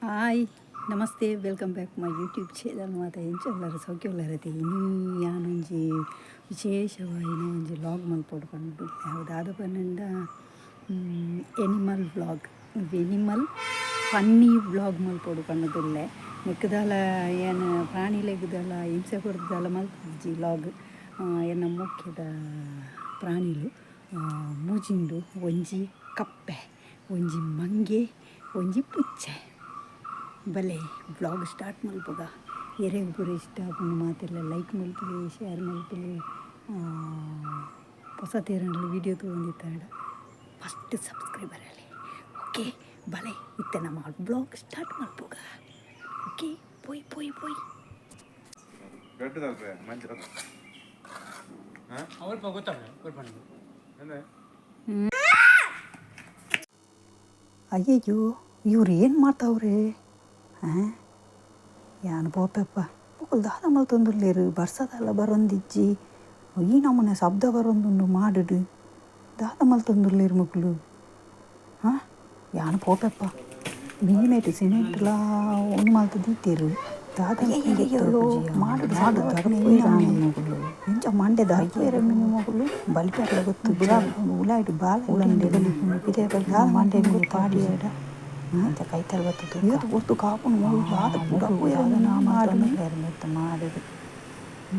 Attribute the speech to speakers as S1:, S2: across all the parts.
S1: hi ನಮಸ್ತೆ welcome back my YouTube channel ಮಾತ ಎಂಚೆಲ್ಲರೂ ಸೌಖ್ಯವುಳ್ಳರತೆ ಯಾನೊಂಜಿ ವಿಶೇಷವಾಯಿನ ಒಂಜಿ ವ್ಲಾಗ್ ಮಲ್ಪೊಡು ಪಂಡು ಯಾವುದಾದ ಪನ್ನಂಡ ಎನಿಮಲ್ ಫನ್ನಿ ವ್ಲಾಗ್ ಮಲ್ಪೊಡು ಪಂಡುದುಲ್ಲೆ ಮಿಕ್ಕದಲ ಏನು ಪ್ರಾಣಿಲೆಗ್ದಲ ಹಿಂಸೆ ಕೊಡ್ದಲ ಮಲ್ಪುಜಿ ವ್ಲಾಗ್ ಎನ್ನ ಮುಖ್ಯದ ಪ್ರಾಣಿಲು ಮೂಜಿಂಡು ಒಂಜಿ ಕಪ್ಪೆ ಒಂಜಿ ಮಂಗೆ ಒಂಜಿ ಪುಚ್ಚೆ ಬಲೆ ವ್ಲಾಗ್ ಸ್ಟಾರ್ಟ್ ಮಲ್ಪುಗ ಎರೆಗೆ ಪೂರ ಇಷ್ಟ ಆಪುಂಡು ಮಾತೆಲ್ಲ ಲೈಕ್ ಮಲ್ಪುಲಿ ಶೇರ್ ಮಲ್ಪುಲಿ ಹೊಸ ತೇರನಲ್ಲಿ ವೀಡಿಯೋ ತೊಗೊಂಡಿತ್ತಾಡ ಫಸ್ಟ್ ಸಬ್ಸ್ಕ್ರೈಬರ್ ಅಲ್ಲಿ ಓಕೆ ಬಲೆ ಇತ್ತೆ ನಮ್ಮ ವ್ಲಾಗ್ ಸ್ಟಾರ್ಟ್ ಮಲ್ಪುಗ ಓಕೆ ಪೋಯ್ ಪೋಯ್ ಪೋಯ್ ಅಯ್ಯಯ್ಯೋ ಇವ್ರು ಏನು ಮಾಡ್ತಾವ್ರೆ ಯಾನು ಪೋಪೆಪ್ಪ ಮಕ್ಕಳು ದಾದ ಮಲ್ತೊಂದುಲ್ಲೇರು ಬರ್ಸದಲ್ಲ ಬರೊಂದಿಜ್ಜಿ ಈ ನಮ್ಮನೆ ಶಬ್ದ ಬರೊಂದುಂಡು ಮಾಡಿಡು ದಾದ ಮಲ್ತೊಂದುಲ್ಲೇರು ಮಕ್ಕಳು ಯಾನು ಪೋಪೆಪ್ಪ ಮೀನೇಟು ಸಿಮೆಂಟ್ಲ ಒಂದು ಮಲ್ತು ದೀತೇರು ದಾದ ಮಗಳು ಇಂಚ ಮಂಡ್ಯದ ಹಾಕಿರ ಮೀನು ಮಗಳು ಬಲ್ಪೆಲ್ಲ ಗೊತ್ತು ಉಲಾಯ್ಡು ಬಾಲ ಉಳಂಡೆಲ್ಲಿ ಇದೇ ಮಂಡ್ಯ ಮೀನು ಪಾಡಿಯಾಡ ಅಂತ ಕೈತಲ್ ಬರ್ತದೆ ಇವತ್ತು ಗೊತ್ತು ಕಾಪುನು ಮಗಳು ಬಾದ ಪೂರ ಮಾಡಿದು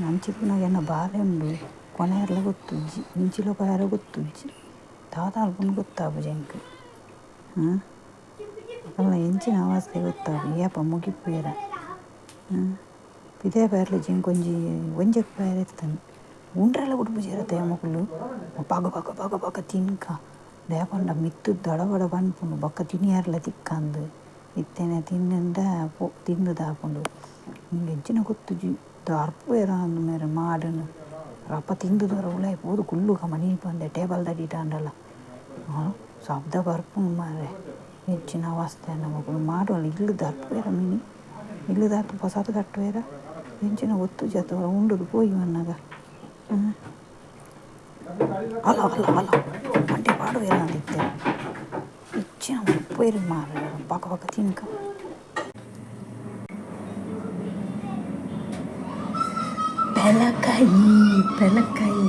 S1: ಅಂಚಿಪುನಾಗ ಎನ್ನ ಬಾಲೆ ಉಂಡು ಕೊನೆಯರ್ಲ ಗೊತ್ತುಜ್ಜಿ ಇಂಚಿಲ ಕೊನೆಯರ ಗೊತ್ತುಜ್ಜಿ ದಾದ ಅಲ್ಪನು ಗೊತ್ತಾಪು ಜಂಕ್ ಅಲ್ಲ ಎಂಚಿನ ಆವಾಸ್ಗೆ ಗೊತ್ತಾಪು ಏಪ ಮುಗಿಪುಯರ ಇದೇ ಪೇರ್ಲೆ ಜಿಂಕೊಂಜಿ ಒಂಜಕ್ಕೆ ಪೇರ್ ಇರ್ತಾನೆ ಉಂಡ್ರೆಲ್ಲ ಉಡುಪುಜಿರತ್ತೆ ಮಕ್ಕಳು ಪಗ ಪಗ ಪಗ ಪಗ ತಿನ್ಕ ದೇಪಂಡ ಮಿತ್ತು ದಡಬಡ ಪನ್ಪುಂಡು ಬೊಕ್ಕ ತಿನಿಯಾರ್ಲ ತಿಕ್ಕಂದು ಇತ್ತೇನೆ ತಿನ್ನಂಡ ತಿಂದು ದಾಪುಂಡು ಹಿಂಗೆ ಹೆಚ್ಚಿನ ಗೊತ್ತು ಅರ್ಪುಯರ ಅಂದು ಮೇರೆ ಮಾಡನು ರಪ್ಪ ತಿಂದುದರ ಉಲಾಯ್ ಪೋದು ಕುಲ್ಲುಗ ಮನಿ ಬಂದೆ ಟೇಬಲ್ ದಡಿಟಾಂಡಲ್ಲ ಶಬ್ದ ಬರ್ಪುಂಡು ಮಾರೆ ಹೆಚ್ಚಿನ ಅವಸ್ಥೆ ಮಕ್ಕಳು ಮಾಡುವಲ್ಲ ಇಲ್ಲದ ಅರ್ಪುಯರ ಮೀನಿ ಇಲ್ಲದ ಅರ್ಥ ಹೊಸದು ಕಟ್ಟುವೇರ ಹೆಂಚಿನ ಒತ್ತು ಜತವರ ಉಂಡುದು ಪೋಯಿ ಮನ್ನಾಗ ಅಲ್ಲ ಅಲ್ಲ ಅಲ್ಲ ಮಂಟೆ ಪಾಡುವೇರ ಅಂದಿತ್ತೆ ಹೆಚ್ಚಿನ ಪೋಯ್ರಿ ಮಾರ ಪಕ್ಕ ಪಕ್ಕ ತಿನ್ಕ ಬೆಲಕಾಯಿ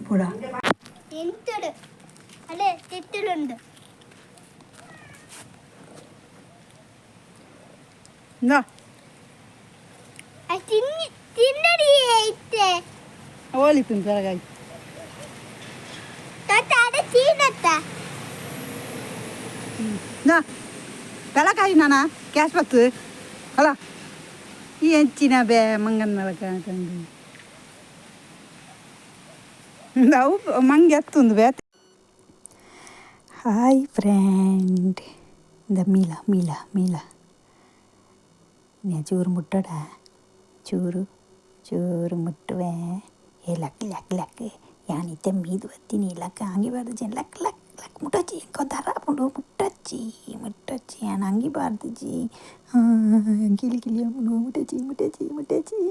S1: ಪುಡ
S2: ಎಂತಡು ಅಲ್ಲೇ ತಿತ್ತುಲುಂಡು
S1: ನಾ
S2: ತಿನ್ನಡಿ ಐತೆ
S1: ಓಲಿಪಿನ್ ಬೆಲಕಾಯಿ
S2: ತಾತ ಚೀನತ್ತ
S1: ನಾ ಬೆಲಕಾಯಿ ನಾನಾ ಕ್ಯಾಶ್ ಬತ್ತು ಅಲ್ಲ ಈ ಹೆಂಚಿನ ಮಂಗನ ಬೆಲಕಾಯಿ ನಾವು ಮಂಗೆ ಎತ್ತೊಂದು ಬೇತೆ ಹಾಯ್ ಫ್ರೆಂಡ್ ದ ಮೀಲ ನೀ ಚೂರು ಮುಟ್ಟಡ ಚೂರು ಮುಟ್ಟುವೆ ಲಕ್ ಯಾನಿತ್ತೆ ಮೀದು ಬತ್ತೀನಿ ಲಕ್ಕ ಹಂಗಿಬಾರ್ದು ಜನ ಲಕ್ ಮುಟ್ಟಚ್ಚಿ ಎಂಕೋ ದರ ಪುಂಡು ಮುಟ್ಟಚ್ಚಿ ನಾನು ಹಂಗಿಬಾರ್ದು ಜಿ ಕಿಲಿ ಅಮ್ಮನು ಮುಟ್ಟಚ್ಚಿ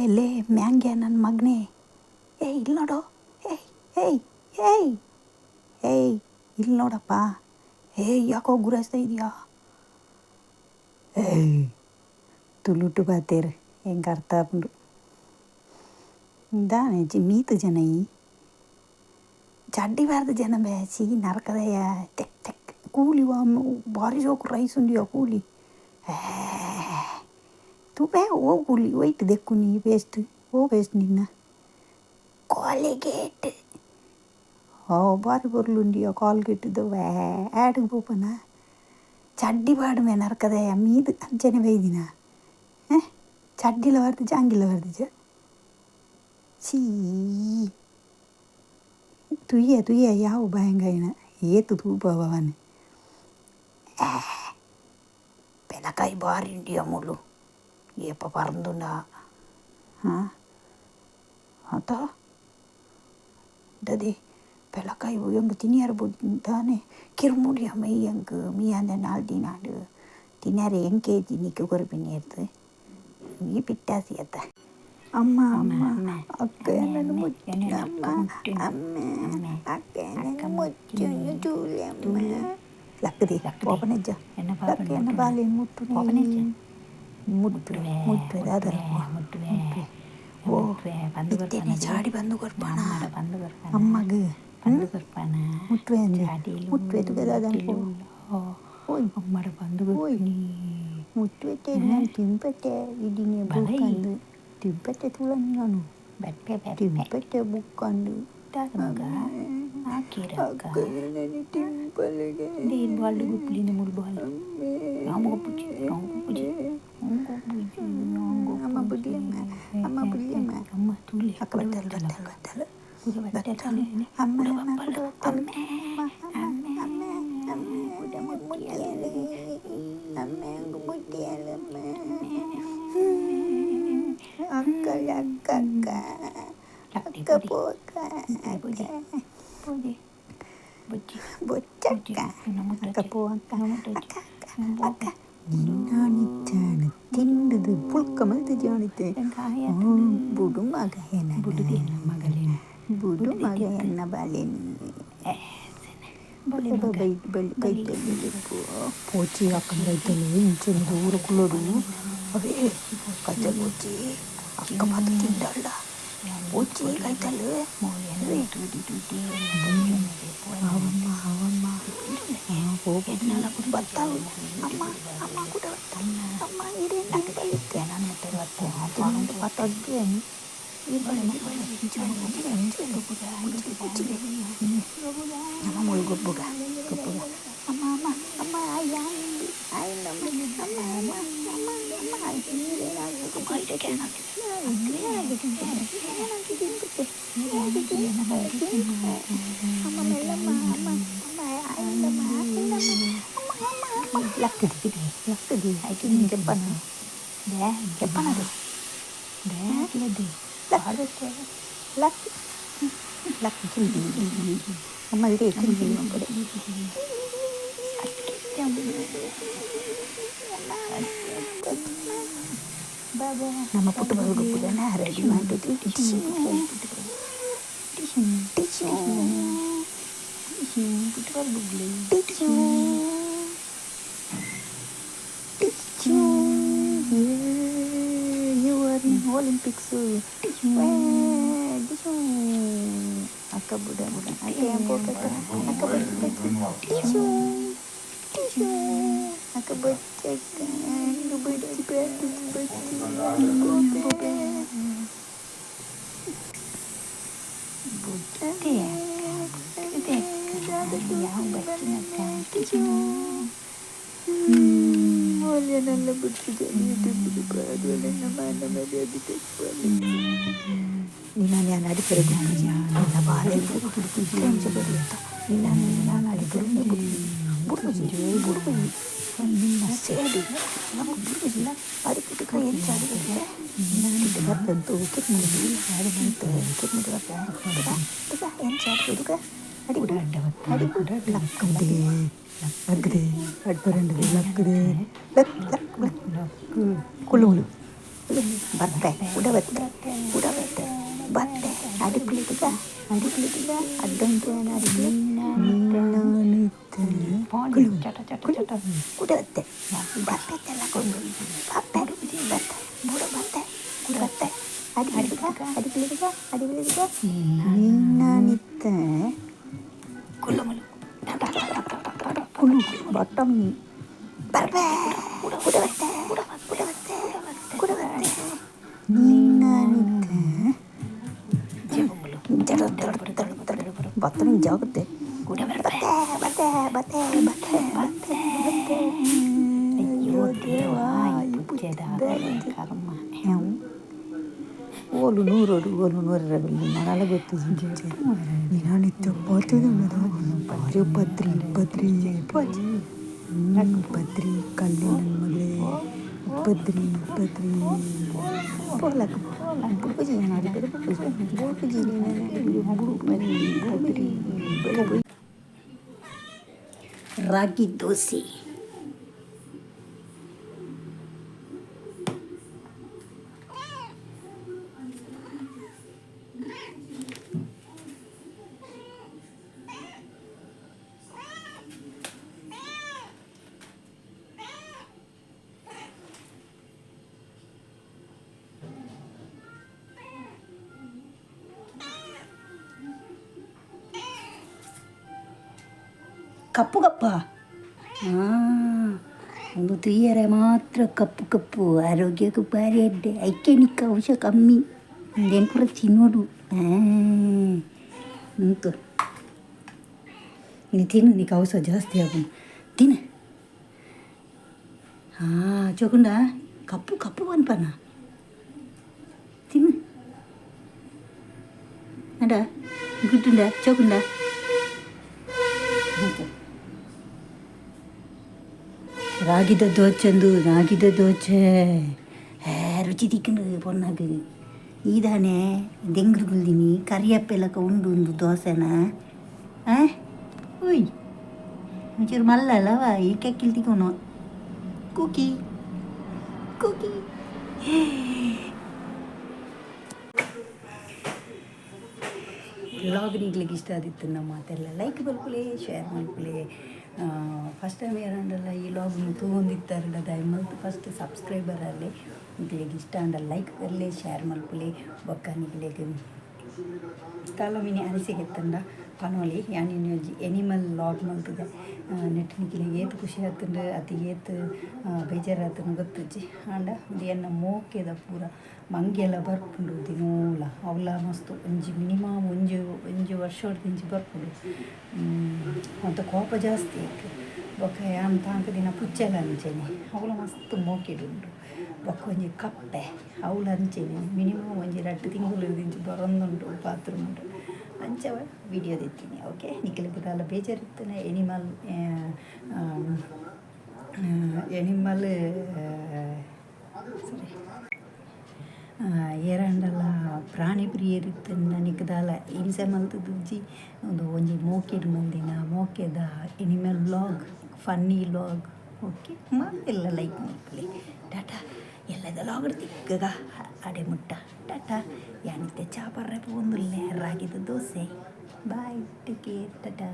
S1: ಲೇ ಮ್ಯಾಂಗೆ ನನ್ನ ಮಗನೇ ಇಲ್ಲಿ ನೋಡೋ ಇಲ್ಲಿ ನೋಡಪ್ಪ ಯಾಕೋ ಗುರಾಯಿಸ್ತಾ ಇದೆಯಾ ತುಳುಟು ಬಾತೇರು ಹೆಂಗೆ ಅರ್ಥ ಆಪುಂಡು ದಾನೆ ಮೀತು ಜನ ಈ ಚಡ್ಡಿಬಾರ್ದು ಜನ ಬೇಸಿ ನರಕದಯ್ಯ ತೆಕ್ ಕೂಲಿ ಭಾರಿ ಜೋಕು ರೈಸ್ ಉಂಡಿಯೋ ಕೂಲಿ ತುಪೆ ಓ ಕೂಲಿ ಒಯ್ತು ದೆಕ್ಕು ನೀ ಪೇಸ್ಟ್ ನಿನ್ನ ಕಾಲಿಗೇಟ್ ಭಾರಿ ಬರ್ಲುಂಡಿಯೋ ಕಾಲ್ಗೇಟ್ದು ಆ್ಯಡ್ಗೆ ಪೋಪನ ಚಡ್ಡಿ ಬಾಡುಮೆ ನರಕದಯ್ಯ ಮೀದು ಅಂಚನೆ ಬೈದಿನ ಚಡ್ಡಿಲ ಬರ್ದಿಜ ಅಂಗಿಲ್ಲ ಬರ್ದಿಜ ಛೀ ತುಯ್ಯ ಯಾವ ಭಯಂಗಾಯಿನ ಏತು ತೂಪವನೆ ಬೆಲಕಾಯಿ ಬಾರಿ ಉಂಡಿಯ ಮುಳ್ಳು ಏಪ ಪರಂದುಂಡ ಆತ ದದೆ ಬೆಲಕಾಯಿ ಎಂಗೆ ತಿನ್ಯಾರ ತಾನೆ ಕಿರುಮುಡಿಯ ಮೈ ಎಂಗೆ ಮೀ ಅಂದ 4 ದಿನ ತಿನ್ಯಾರ ಹೆಂಗೆ ನಿಕ್ಕೆ ಕೊರಪಿನಿ ಇರ್ತದೆ ಈ ಪಿಟ್ಟಾಸಿ ಅತ್ತ ಅಮ್ಮ ಅಮ್ಮ ಅಕ್ಕ ನನ್ನ ಮುಟ್ಟಿನ ಅಮ್ಮ ಅಮ್ಮ ಅಕ್ಕ ನನ್ನ ಮುಟ್ಟಿನ ತೂಲೆ ಅಮ್ಮ ಲಕ್ಕದಿ ಪಾಪನಜ್ಜ ಲಕ್ಕ ಎನ್ನ ಬಾಲೆ ಮುಟ್ಟು ಮುಟ್ಟು ಮುಟ್ಟು ಅದರ ಮುಟ್ಟುವೆ ಓ ಇತ್ತೇನೆ ಚಾಡಿ ಬಂದು ಕೊಡ್ಪಾನ ಅಮ್ಮಗೆ ಬಂದು ಕೊಡ್ಪಾನ ಮುಟ್ಟುವೆ ಅಂದೆ ಮುಟ್ಟುವೆ ತುಗದಾದನ್ಪೋ ಓಯ್ ಅಮ್ಮಡ ಬಂದು ಕೊಡ್ತೀನಿ ಮುಟ್ಟುವೆಟ್ಟೆ ನಾನು ತಿಂಪಟ್ಟೆ ಇಡೀನಿ ಬುಕ್ಕಂದು ತಿಂಪಟ್ಟೆ ತುಳನಿ ನಾನು ತಿಂಪಟ್ಟೆ ಬುಕ್ಕಂದು ಮಗ ಹಾಕಿರಕ್ಕ ತಿಂಪಲೆಗೆ ನೀರು ಬಾಲ್ದು ಗುಪ್ಪಲಿನ ಮುಳು ಬಾಲ್ ಅಮ್ಮ ಪುಚ್ಚಿ ಅಮ್ಮ ಬುಡ್ಲಿಯಮ್ಮ ಅಮ್ಮ ಬುಡ್ಲಿಯಮ್ಮ ಅಮ್ಮ ತುಳಿ ಅಕ್ಕ ಬತ್ತಲು ಅಮ್ಮ ಅಮ್ಮ ಬತ್ತಲು ಅಕ್ಕ ಪೋಕ ಬೊಚ್ಚಕ್ಕ ಅಕ್ಕ ಪೋಕ ಅಕ್ಕ ನೀನಾಣಿತ್ತಾണ് ತಿಂದದು ಪುಳ್ಕ ಮಲ್ತು ಜಾಣಿತ್ತೆ ಬುಡು ಮಗ ಏನ ಬುಡು ಮಗ ಎನ್ನ ಬಾಲೆನಿ పోచి అక్కడ రైతులు ఇంచుని ఊరుకులోడు అవే కైతలు పోచి అక్క పాత తింటాళ్ళ పోచి కైతలు అవమ్మ అవమ్మ బత్తాలు అమ్మ అమ్మ కూడా అమ్మ ఇదే బలితే పట్టద్దు అని nama mulu gubbuga ama ama ayam nama ama ini aku mau ide kena laki kiri sama dia kiri pada nama putu baru kemudian hari di mana tu tisu putu baru beli tisu you are in Olympics Akka budak akka yang poket akka tisu akka bocekkan lu batu oleh nalla bertiga itu berpadu oleh nama dia ditekpali Ninani anak pergi na bale kan sebenarnya Ninani anak berpuji Nina sedi aku berpuji ada kita kain cari kita dapat tentu kita menjadi ada tentu kita mendapat kita yang cari itu kan ada udah lakde ada perendah lakde lak kulung batte udah batte ada kulit juga ada yang ada Nina kulung cata udah batte telah kulung batte budak batte ada kulit juga Nina nita kulung bottom ni batte udah batte Nina nita bottom jauh deh batte ayo dewa ibu karma ಓಲು ನೂರೋಡು ನಾನೆಲ್ಲ ಗೊತ್ತು ನೀನಾನಿತ್ತು ಪಾತಿದ್ದು ಭಾರಿ ಬದ್ರಿ ಕಲ್ಲಿ ನನ್ನ ಮಗಳೇ Badri Pollock ಬುಡುಪುಜಿ ಏನಾಡಿ ಬುಡುಪುಜಿ Badri ರಾಗಿ ದೋಸೆ ಕಪ್ಪು ಕಪ್ಪ ಹಾಂ ಒಂದು ತುಯ್ಯರೆ ಮಾತ್ರ ಕಪ್ಪು ಕಪ್ಪು ಆರೋಗ್ಯಕ್ಕೂ ಭಾರಿ ಅಡ್ಡೆ ಐಕ್ಯನಿಕ ಅಂಶ ಕಮ್ಮಿ ಏನು ಕೂಡ ತಿನ್ನೋಡು ಉಂಟು ನೀನು ತಿನ್ನು ನೀನು ಅವಸ ಜಾಸ್ತಿ ಆಗು ತಿನ್ನು ಹಾಂ ಚೋಕುಂಡ ಕಪ್ಪು ಕಪ್ಪು ಬನ್ಪನ ತಿನ್ನು ಅಡ ಗುಡ್ಡುಂಡ ಚೋಕುಂಡ ರಾಗಿದ ದೋಚೆ ರುಚಿ ತಿಕ್ಕಂಡು ಪೊನ್ನಾಗ ಈದಾನೆ ದೆಂಗ್ರು ಗುಲ್ದಿನಿ ಕರಿಯಪ್ಪೆಲಕ ಉಂಡು ಒಂದು ದೋಸೆನ ಉಯ್ ಒಂಚೂರು ಮಲ್ಲಲ್ಲವ ಈ ಕೆಕ್ಕಿಲ್ ತಿಕ್ಕೋನು ಕುಕಿ ವ್ಲಾಗ್ ಈಗ್ಲಿಕ್ಕೆ ಇಷ್ಟ ಆದಿತ್ತು ನಮ್ಮ ಮಾತೆಲ್ಲ ಲೈಕ್ ಬಲ್ಪುಲೆ ಶೇರ್ ಮಲ್ಪುಲೆ ಫಸ್ಟ್ ಟೈಮ್ ಯಾರಂಡಲ್ಲ ಈ ಲಾಗ್ ತೊಗೊಂಡಿತ್ತಾರಲ್ಲ ದಯಮಾಡಿ ಫಸ್ಟ್ ಸಬ್ಸ್ಕ್ರೈಬರ್ ಅಲ್ಲಿ ನಿಗ್ಲಿಗೆ ಇಷ್ಟ ಅಂಡ ಲೈಕ್ ಬರಲಿ ಶೇರ್ ಮಲ್ಪುಲೆ ಬೊಕ್ಕ ನಿಗ್ಲಿಗೆ ಕಾಲಮಿನಿ ಅನಿಸಿಗೆತ್ತಂಡ ಪನೋಲಿ ಯಾನಿನ ಎನಿಮಲ್ ಲಾಗ್ ಮಲ್ತದೆ ನೆಟ್ ನಿಗ್ಲಿಗೆ ಏತು ಖುಷಿ ಆತಂಡು ಅತಿ ಏತು ಬೇಜಾರಾತನು ಗೊತ್ತಜ್ಜಿ ಆಂಡ ಒಂದು ಎನ್ನ ಮೋಕೆದ ಪೂರ ಮಂಗೆಲ್ಲ ಬರ್ಪುಂಡು ದಿನೂಲ ಅವಲ ಮಸ್ತು ಒಂಜಿ ಮಿನಿಮಮ್ ಒಂಜು ವರ್ಷ ಹೊಡ್ದಿಂಚಿ ಬರ್ಪುಂಡು ಮತ್ತು ಕೋಪ ಜಾಸ್ತಿ ಇತ್ತು ಬೊಕ್ಕ ಅಂತ ಅಂಕ ದಿನ ಪುಚ್ಚೆಲ್ಲ ಅಂಚೆನೆ ಅವಳ ಮಸ್ತ್ ಮೋಕೆಡುಂಡು ಬೊಕ್ಕ ಒಂಜಿ ಕಪ್ಪೆ ಅವಳು ಅಂಚೆನೆ ಮಿನಿಮಮ್ ಒಂಜಿ 2 ತಿಂಗಳು ದಿಂಚಿ ಬರೊಂದುಂಟು ಬಾತ್ರೂಮ್ ಉಂಟು ಅಂಚವ ವಿಡಿಯೋ ತೆತ್ತೀನಿ ಓಕೆ ನಿಖಿಲಕ್ಕದಲ್ಲ ಬೇಜಾರಿತ್ತನೆ ಎನಿಮಲ್ ಸರಿ ಏರಂಡಲ್ಲ ಪ್ರಾಣಿ ಪ್ರಿಯರಿತ್ತನ್ನ ನಿಕ್ಕದಾಲ ಹಿಂಸೆ ಮಲ್ತದುಜ್ಜಿ ಒಂಜಿ ಮೋಕೆಡ್ ಮಂದಿನ ಮೋಕೆದ animal log funny log okay ಎಲ್ಲ ಲೈಕ್ ಮಾಡ್ಕೊಳ್ಳಿ ಟಾಟಾ ಎಲ್ಲದ ಲಾಗ್ ತಿಕ್ಕಗ ಅಡೆ ಮುಟ್ಟ ಟಾಟಾ ಯಾನಿತ್ತೆ ಚಾಪರ್ರೆ ಪೋಂದುಲ್ಲೆ ರಾಗಿದ dosa bye take care Tata